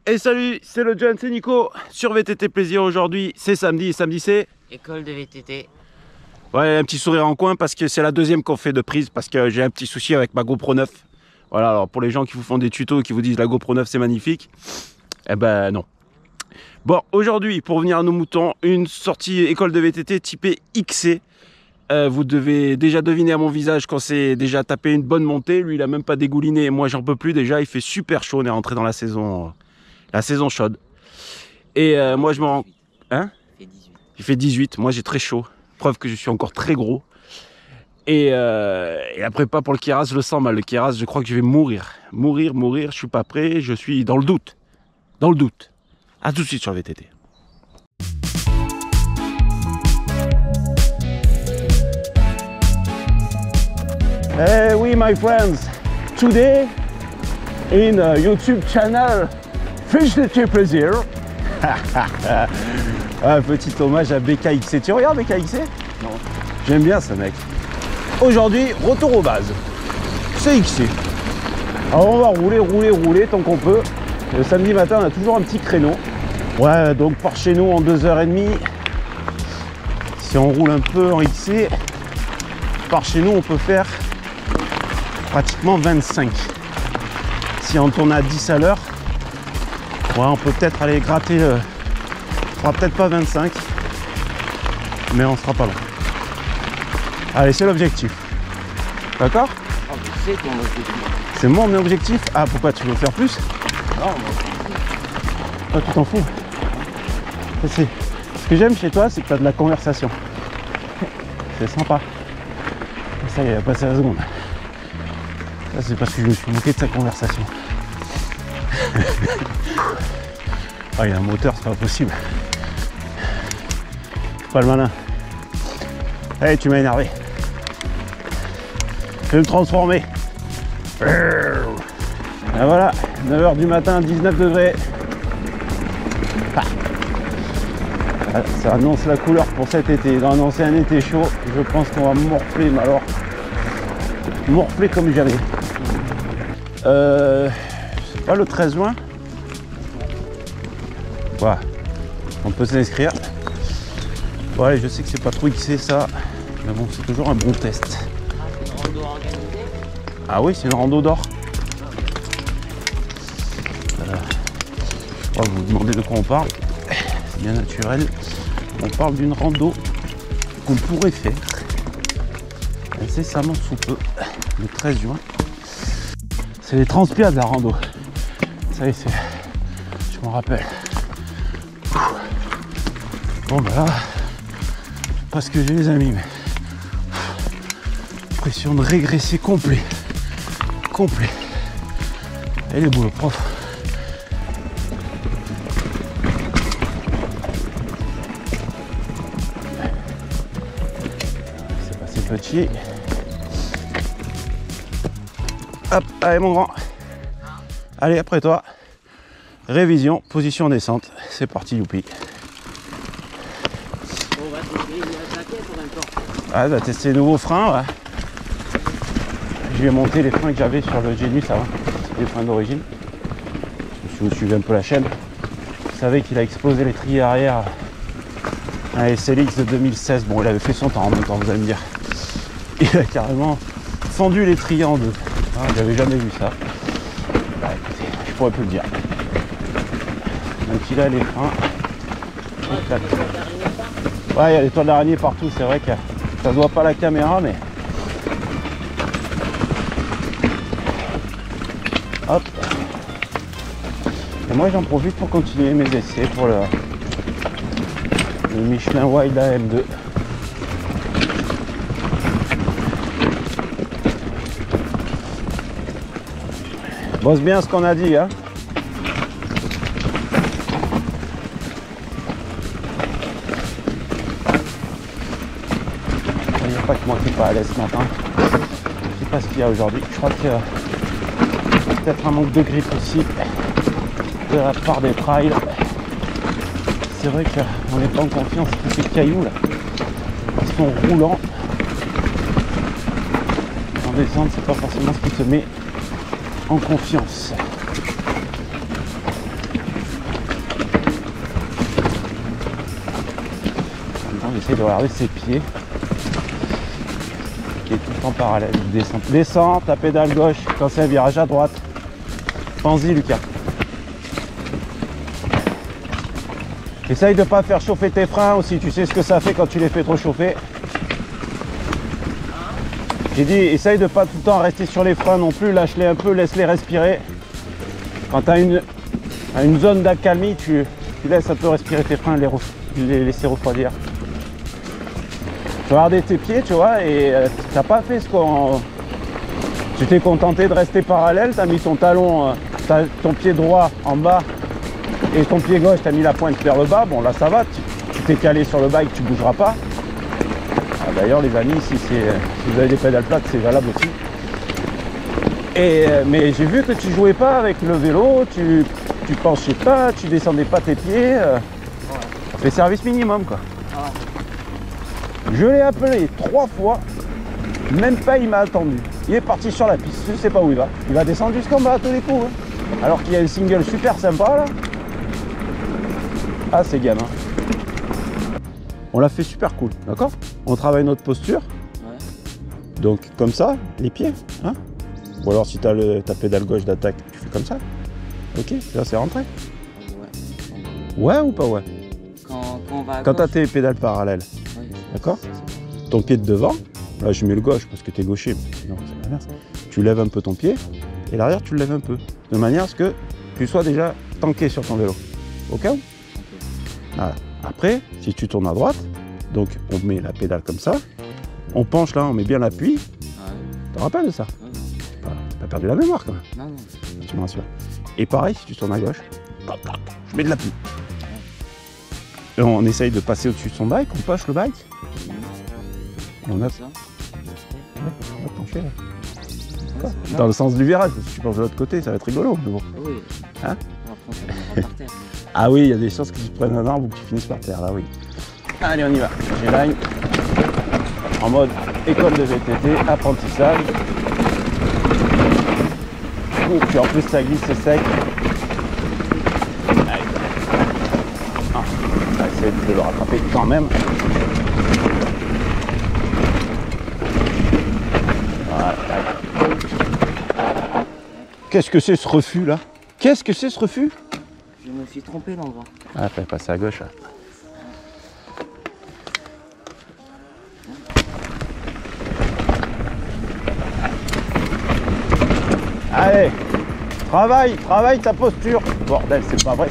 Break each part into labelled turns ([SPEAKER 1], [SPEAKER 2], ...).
[SPEAKER 1] Et salut, c'est le John, c'est Nico sur VTT Plaisir. Aujourd'hui c'est samedi, et samedi c'est
[SPEAKER 2] école de VTT.
[SPEAKER 1] Ouais, un petit sourire en coin parce que c'est la deuxième qu'on fait de prise parce que j'ai un petit souci avec ma GoPro 9. Voilà, alors pour les gens qui vous font des tutos et qui vous disent la GoPro 9 c'est magnifique, eh ben non. Bon, aujourd'hui pour venir à nos moutons, une sortie école de VTT typée XC. Vous devez déjà deviner à mon visage quand c'est déjà tapé une bonne montée. Lui il a même pas dégouliné, moi j'en peux plus déjà, il fait super chaud, on est rentré dans la saison chaude. Et moi je me rends... Hein? Il fait 18, moi j'ai très chaud. Preuve que je suis encore très gros. Et la prépa pour le Keras, je le sens mal. Le Keras, je crois que je vais mourir. Mourir, je suis pas prêt, je suis dans le doute. Dans le doute. A tout de suite sur le VTT. Hey, oui, my friends. Today, in YouTube channel, VTT Plaisir. Un petit hommage à BKXC. Tu regardes BKXC? Non. J'aime bien ce mec. Aujourd'hui, retour aux bases. C'est XC. Alors on va rouler tant qu'on peut. Le samedi matin, on a toujours un petit créneau. Ouais, donc par chez nous en 2h30. Si on roule un peu en XC, par chez nous, on peut faire pratiquement 25. Si on tourne à 10 à l'heure, ouais, on peut peut-être aller gratter. On fera peut-être pas 25, mais on sera pas loin. Allez, c'est l'objectif. D'accord?
[SPEAKER 2] Oh, c'est ton objectif.
[SPEAKER 1] C'est mon objectif? Ah, pourquoi tu veux faire plus?
[SPEAKER 2] Non,
[SPEAKER 1] Ah, tu t'en fous. Ce que j'aime chez toi, c'est que tu as de la conversation. C'est sympa. Et ça, il a passé la seconde. Ça, c'est parce que je me suis moqué de sa conversation. Ah, il y a un moteur, c'est pas possible. Pas le malin. Allez, tu m'as énervé. Je vais me transformer. Et voilà, 9h du matin, 19 degrés. Ah. Ça annonce la couleur pour cet été. Ils ont annoncé un été chaud. Je pense qu'on va morfler, mais alors morfler comme jamais. C'est pas le 13 juin. Voilà. On peut s'inscrire. Ouais, je sais que c'est pas trop XC ça, mais bon, c'est toujours un bon test.
[SPEAKER 2] c'est une rando organisée.
[SPEAKER 1] Ah oui, c'est une rando d'or. Oh, vous vous demandez de quoi on parle. C'est bien naturel. On parle d'une rando qu'on pourrait faire incessamment sous peu, le 13 juin. C'est les transpiades la rando. Ça y est, je m'en rappelle. Bon bah là, pas ce que j'ai les amis, mais pression de régresser complet. Et les boules prof. C'est passé petit. Hop, allez mon grand. Allez, après toi. Révision, position descente. C'est parti, youpi.
[SPEAKER 2] On va tester la jaquette en même temps.
[SPEAKER 1] Ah, on va tester les nouveaux freins. Ouais. Je vais monter les freins que j'avais sur le Genius avant. Les freins d'origine. Si vous suivez un peu la chaîne, vous savez qu'il a explosé l'étrier arrière à un SLX de 2016. Bon, il avait fait son temps en même temps, vous allez me dire. Il a carrément fendu l'étrier en deux. Ah, j'avais jamais vu ça. Bah, écoutez, je pourrais plus le dire. Donc il a les freins. Ouais, il y a les toiles d'araignée partout. C'est vrai que ça se voit pas à la caméra, mais hop. Et moi j'en profite pour continuer mes essais pour le Michelin Wild AM2. Bosse bien ce qu'on a dit, hein. Il n'y a pas que moi qui n'est pas à l'aise ce matin. Je sais pas ce qu'il y a aujourd'hui. Je crois que peut-être un manque de grip aussi de la part des trails. C'est vrai qu'on n'est pas en confiance avec ces cailloux là. Ils sont roulants. En descente, c'est pas forcément ce qui te met en confiance. essaye de regarder ses pieds. Qui est tout le temps parallèle. Descends, descends, ta pédale gauche. Quand c'est un virage à droite. Pense-y, Lucas. Essaye de ne pas faire chauffer tes freins aussi. Tu sais ce que ça fait quand tu les fais trop chauffer. J'ai dit, essaye de ne pas tout le temps rester sur les freins non plus. Lâche-les un peu, laisse-les respirer. Quand tu as une zone d'accalmie, tu laisses un peu respirer tes freins, les laisser refroidir. Tu vas regarder tes pieds, tu vois, et t'as pas fait ce qu'on... Tu t'es contenté de rester parallèle, tu as mis ton talon, ton pied droit en bas, et ton pied gauche, tu as mis la pointe vers le bas. Bon, là, ça va, tu t'es calé sur le bike, tu bougeras pas. Ah, d'ailleurs, les amis, si vous avez des pédales plates, c'est valable aussi. Mais j'ai vu que tu jouais pas avec le vélo, tu penchais pas, tu descendais pas tes pieds. C'est service minimum, quoi. Je l'ai appelé 3 fois, même pas il m'a attendu. Il est parti sur la piste, je sais pas où il va. Il va descendre jusqu'en bas à tous les coups. Hein. Alors qu'il y a un single super sympa là. Ah, c'est gamin. On l'a fait super cool, d'accord? On travaille notre posture. Ouais. Donc comme ça, les pieds. Hein, ou alors si tu as ta pédale gauche d'attaque, tu fais comme ça. Ok, là c'est rentré. Ouais ou pas ouais? Quand tu as tes pédales parallèles. D'accord? Ton pied de devant, là je mets le gauche parce que tu es gaucher, sinon c'est l'inverse. Tu lèves un peu ton pied et l'arrière tu le lèves un peu, de manière à ce que tu sois déjà tanké sur ton vélo. Au cas où? Voilà. Après, si tu tournes à droite, donc on met la pédale comme ça, on penche là, on met bien l'appui. Tu te rappelles de ça? Tu n'as pas perdu la mémoire quand même. Non, non. Tu me rassures. Et pareil, si tu tournes à gauche, je mets de l'appui. Et on essaye de passer au-dessus de son bike, on push le bike. Et on a ça. Ouais, on va pencher là. Dans le sens du virage, si tu penches de l'autre côté, ça va être rigolo. Mais bon. Oui. Hein? Par terre. Ah oui, il y a des chances que tu te prennes un arbre ou que tu finisses par terre là, oui. Allez, on y va. G-Line. En mode école de VTT, apprentissage. Et puis en plus, ça glisse, c'est sec. Allez. Ah, on va essayer de le rattraper quand même. Qu'est-ce que c'est ce refus là? Qu'est-ce que c'est ce refus?
[SPEAKER 2] Je me suis trompé l'endroit.
[SPEAKER 1] Ah, fais passer à gauche là. Allez, travaille ta posture. Bordel, c'est pas vrai.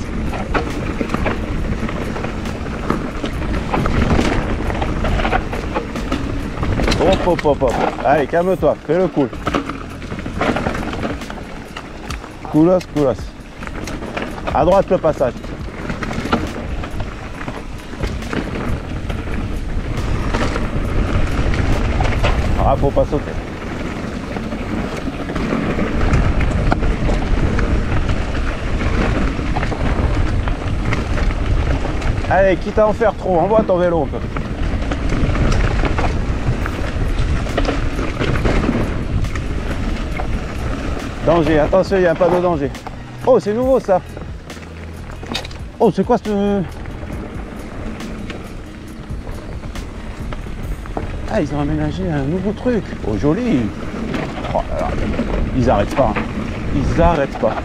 [SPEAKER 1] Hop. Allez, calme-toi, fais le cool. Coolos. À droite le passage. Ah, faut pas sauter. Allez, quitte à en faire trop, envoie ton vélo un peu. Danger, attention, il n'y a pas de danger. Oh, c'est nouveau ça. Oh, c'est quoi ce... Ah, ils ont aménagé un nouveau truc. Oh, joli. Oh, alors, ils arrêtent pas. Hein. Ils arrêtent pas.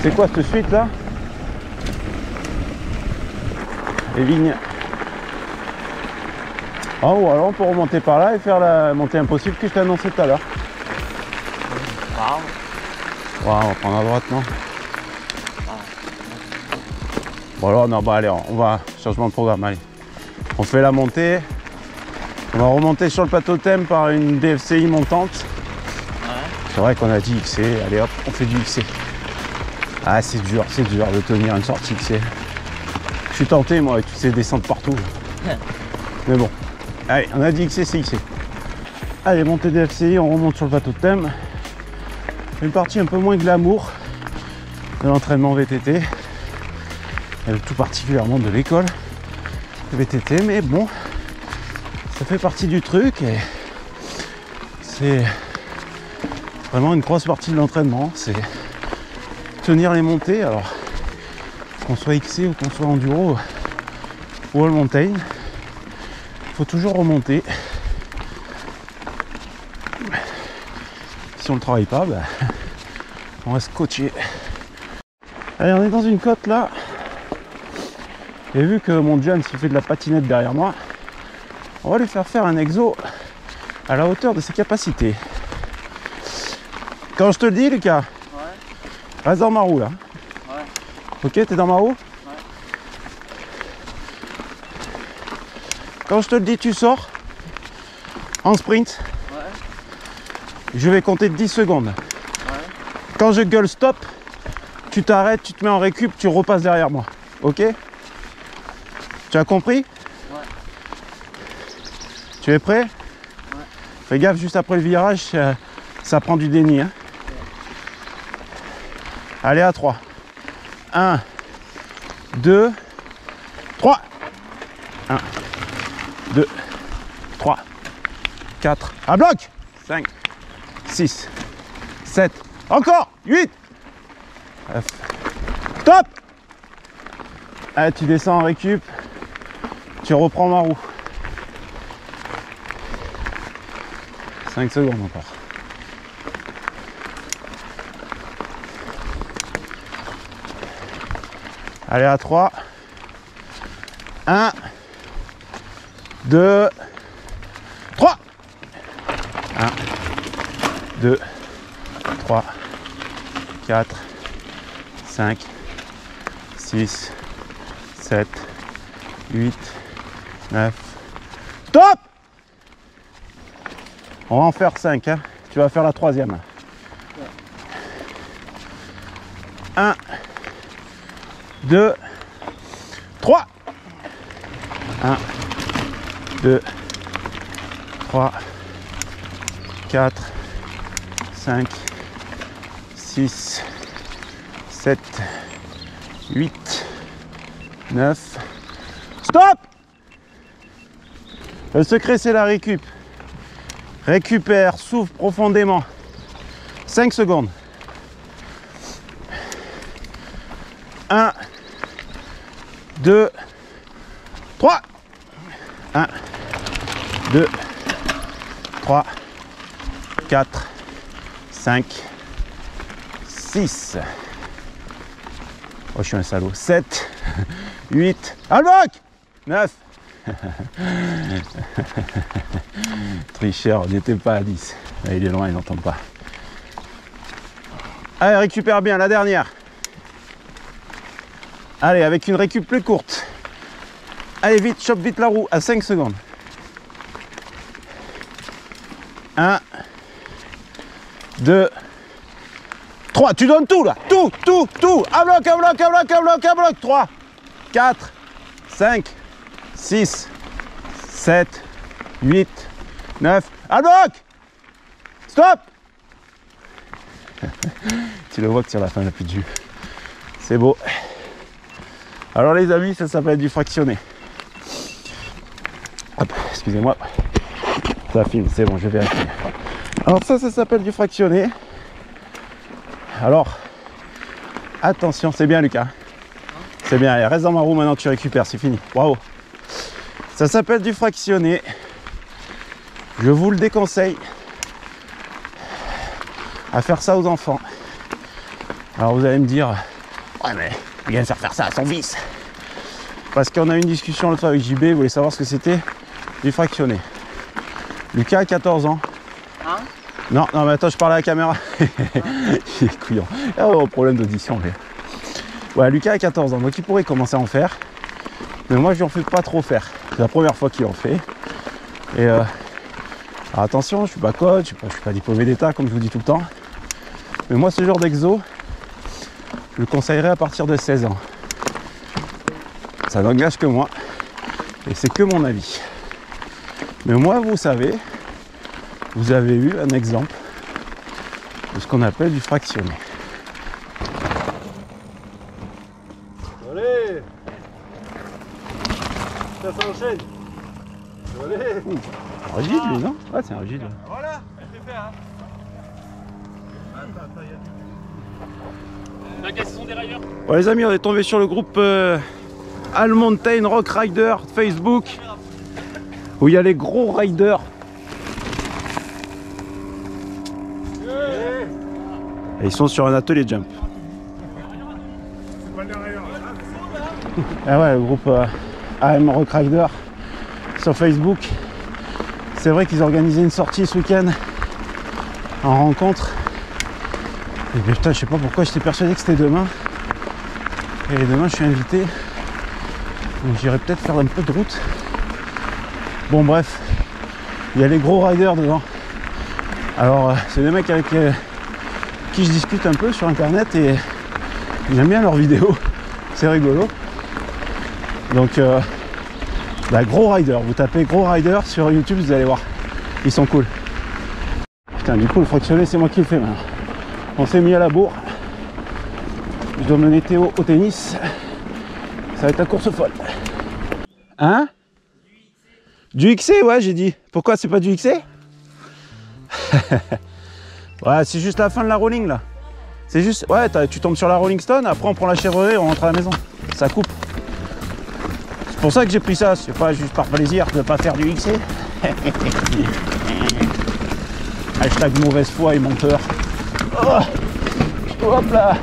[SPEAKER 1] C'est quoi cette suite là? Les lignes. Oh, ou alors on peut remonter par là et faire la montée impossible que je t'ai annoncé tout à l'heure. Waouh, on va prendre à droite, non? Bon alors, non, bah allez, on va, changement de programme, allez. On fait la montée. On va remonter sur le plateau thème par une DFCI montante. Ouais. C'est vrai qu'on a dit XC, allez hop, on fait du XC. Ah, c'est dur de tenir une sortie XC. Je suis tenté, moi, avec toutes ces descentes partout. Mais bon. Allez, on a dit XC, c'est XC. Allez, montée DFCI, on remonte sur le plateau de thème. Une partie un peu moins glamour de l'entraînement VTT. Et tout particulièrement de l'école VTT. Mais bon, ça fait partie du truc et c'est vraiment une grosse partie de l'entraînement. C'est tenir les montées. Alors, qu'on soit XC ou qu'on soit enduro, wall mountain. Il faut toujours remonter. Si on ne travaille pas, bah, on reste coaché. Allez, on est dans une côte là. Et vu que mon John s'il fait de la patinette derrière moi, on va lui faire un exo à la hauteur de ses capacités. Quand je te le dis, Lucas, reste dans ma roue là.
[SPEAKER 2] Ouais.
[SPEAKER 1] Ok, t'es dans ma roue?
[SPEAKER 2] Ouais.
[SPEAKER 1] Quand je te le dis, tu sors en sprint.
[SPEAKER 2] Ouais.
[SPEAKER 1] Je vais compter 10 secondes.
[SPEAKER 2] Ouais.
[SPEAKER 1] Quand je gueule stop, tu t'arrêtes, tu te mets en récup, tu repasses derrière moi. Ok? Tu as compris?
[SPEAKER 2] Ouais.
[SPEAKER 1] Tu es prêt?
[SPEAKER 2] Ouais.
[SPEAKER 1] Fais gaffe, juste après le virage, ça prend du déni. Hein. Allez, à 3. 1, 2, 3. 1, 2, 3, 4. À bloc. 5, 6, 7. Encore. 8. 9. Stop. Allez, tu descends en récup. Tu reprends ma roue. 5 secondes encore. Allez, à 3. 1, 2, 3. 1, 2, 3, 4, 5, 6, 7, 8, 9. Stop! On va en faire 5. Hein. Tu vas faire la troisième. 1, 2, 3. 1, 2, 3, 4, 5, 6, 7, 8, 9. Stop! Le secret, c'est la récup. Récupère, souffle profondément. 5 secondes. 1, 2, 3. 1, 2, 3, 4, 5, 6. Oh, je suis un salaud. 7, 8. À bloc! 9. Tricheur, on n'était pas à 10. Là, il est loin, il n'entend pas. Allez, récupère bien, la dernière. Allez, avec une récup plus courte. Allez, vite, chope vite la roue à 5 secondes. 1, 2, 3. Tu donnes tout là. Tout. À bloc, à bloc, à bloc, à bloc, à bloc. 3, 4, 5, 6, 7, 8, 9. À bloc! Stop! Tu le vois que sur la fin, il n'y a plus de jus. C'est beau. Alors les amis, ça s'appelle du fractionné. Hop, excusez-moi. Ça filme, c'est bon, je vais vérifier. Alors ça s'appelle du fractionné. Alors, attention, c'est bien Lucas. C'est bien, allez, reste dans ma roue maintenant, tu récupères, c'est fini. Bravo. Ça s'appelle du fractionné. Je vous le déconseille à faire ça aux enfants. Alors vous allez me dire, ouais mais il vient de faire ça à son fils. Parce qu'on a eu une discussion l'autre fois avec JB, il voulait savoir ce que c'était du fractionné. Lucas a 14 ans.
[SPEAKER 2] Hein?
[SPEAKER 1] Non, mais attends, je parle à la caméra. Il est couillon. Oh, problème d'audition, lui. Ouais, Lucas a 14 ans, donc il pourrait commencer à en faire. Mais moi, je lui en fais pas trop faire. C'est la première fois qu'il en fait. Et alors attention, je suis pas coach, je suis pas diplômé d'État, comme je vous dis tout le temps. Mais moi, ce genre d'exo, je le conseillerais à partir de 16 ans. Ça n'engage que moi. Et c'est que mon avis. Mais moi, vous savez, vous avez eu un exemple de ce qu'on appelle du fractionné.
[SPEAKER 3] Allez! Ça s'enchaîne! Allez!
[SPEAKER 1] Un rigide, lui, non? Ouais, c'est un rigide. Ouais.
[SPEAKER 3] Voilà! Elle fait faire, hein! Attends, il y a du...
[SPEAKER 1] Bon, les amis, on est tombé sur le groupe All Mountain Rock Rider Facebook, où il y a les gros riders. Et ils sont sur un atelier jump. Ah ouais, le groupe AM Rock Rider sur Facebook. C'est vrai qu'ils organisaient une sortie ce week-end en rencontre. Et putain, je sais pas pourquoi j'étais persuadé que c'était demain. Et demain je suis invité. Donc j'irai peut-être faire un peu de route. Bon bref, il y a les gros riders devant. Alors c'est des mecs avec qui je discute un peu sur internet et j'aime bien leurs vidéos. C'est rigolo. Donc gros rider, vous tapez gros rider sur YouTube, vous allez voir. Ils sont cool. Putain, du coup le fractionné c'est moi qui le fais maintenant. On s'est mis à la bourre. Je dois mener Théo au tennis. Ça va être la course folle. Hein? Du XC, ouais, j'ai dit. Pourquoi c'est pas du XC? Ouais, c'est juste la fin de la rolling là. C'est juste, ouais, tu tombes sur la Rolling Stone, après on prend la Chevrolet, on rentre à la maison. Ça coupe. C'est pour ça que j'ai pris ça, c'est pas juste par plaisir de pas faire du XC. Hashtag mauvaise foi et menteur. Oh, hop là.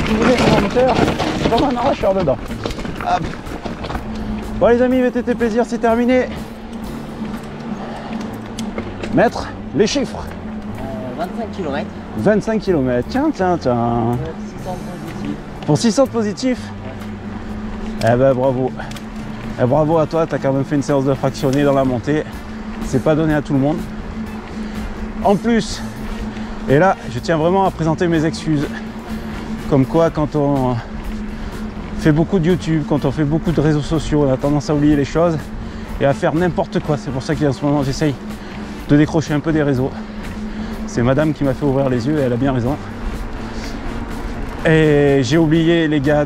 [SPEAKER 1] Vous voulez un menteur, comme un arracheur dedans. Hop. Bon les amis, VTT plaisir, c'est terminé. Mettre les chiffres.
[SPEAKER 2] 25 km.
[SPEAKER 1] 25 km, tiens.
[SPEAKER 2] 600 positifs.
[SPEAKER 1] Pour 600 positifs. Eh ben bravo. Et bravo à toi, tu as quand même fait une séance de fractionné dans la montée. C'est pas donné à tout le monde. En plus, et là, je tiens vraiment à présenter mes excuses. Comme quoi, quand on fait beaucoup de YouTube, quand on fait beaucoup de réseaux sociaux, on a tendance à oublier les choses et à faire n'importe quoi. C'est pour ça qu'en ce moment, j'essaye de décrocher un peu des réseaux. C'est madame qui m'a fait ouvrir les yeux et elle a bien raison. Et j'ai oublié les gars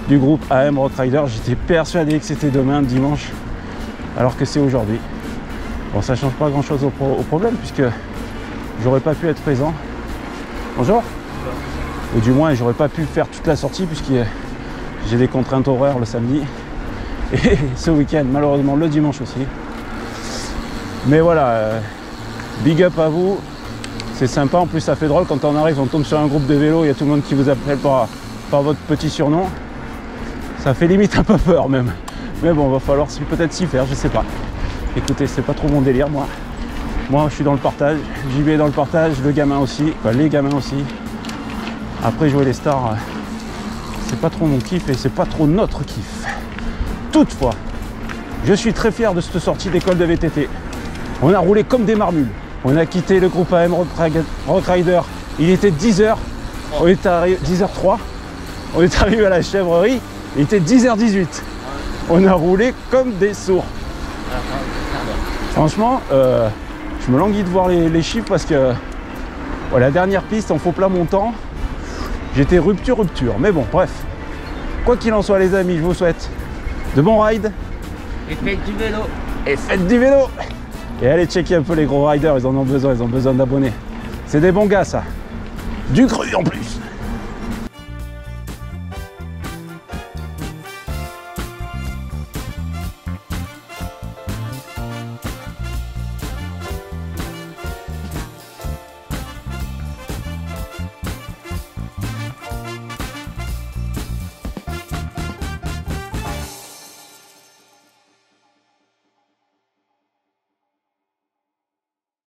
[SPEAKER 1] du groupe AM Rock Rider. J'étais persuadé que c'était demain, dimanche, alors que c'est aujourd'hui. Bon, ça change pas grand chose au problème puisque j'aurais pas pu être présent. Bonjour. Ou du moins j'aurais pas pu faire toute la sortie puisque j'ai des contraintes horaires le samedi et ce week-end malheureusement le dimanche aussi. Mais voilà, big up à vous, c'est sympa, en plus ça fait drôle quand on arrive, on tombe sur un groupe de vélo, il y a tout le monde qui vous appelle par votre petit surnom. Ça fait limite un peu peur même. Mais bon, va falloir peut-être s'y faire, je sais pas. Écoutez, c'est pas trop mon délire moi. Moi je suis dans le partage, JB est dans le partage, le gamin aussi, enfin, les gamins aussi. Après jouer les stars, c'est pas trop mon kiff et c'est pas trop notre kiff. Toutefois, je suis très fier de cette sortie d'école de VTT. On a roulé comme des marmules. On a quitté le groupe AM Rock Rider. Il était 10h. On est arrivé 10h03. On est arrivé à la chèvrerie. Il était 10h18. On a roulé comme des sourds. Franchement, je me languis de voir les chiffres parce que la dernière piste en faux plat montant, j'étais rupture. Mais bon, bref. Quoi qu'il en soit les amis, je vous souhaite de bons rides.
[SPEAKER 2] Et faites du vélo.
[SPEAKER 1] Et faites du vélo. Et allez checker un peu les gros riders, ils en ont besoin d'abonnés. C'est des bons gars ça. Du cru en plus.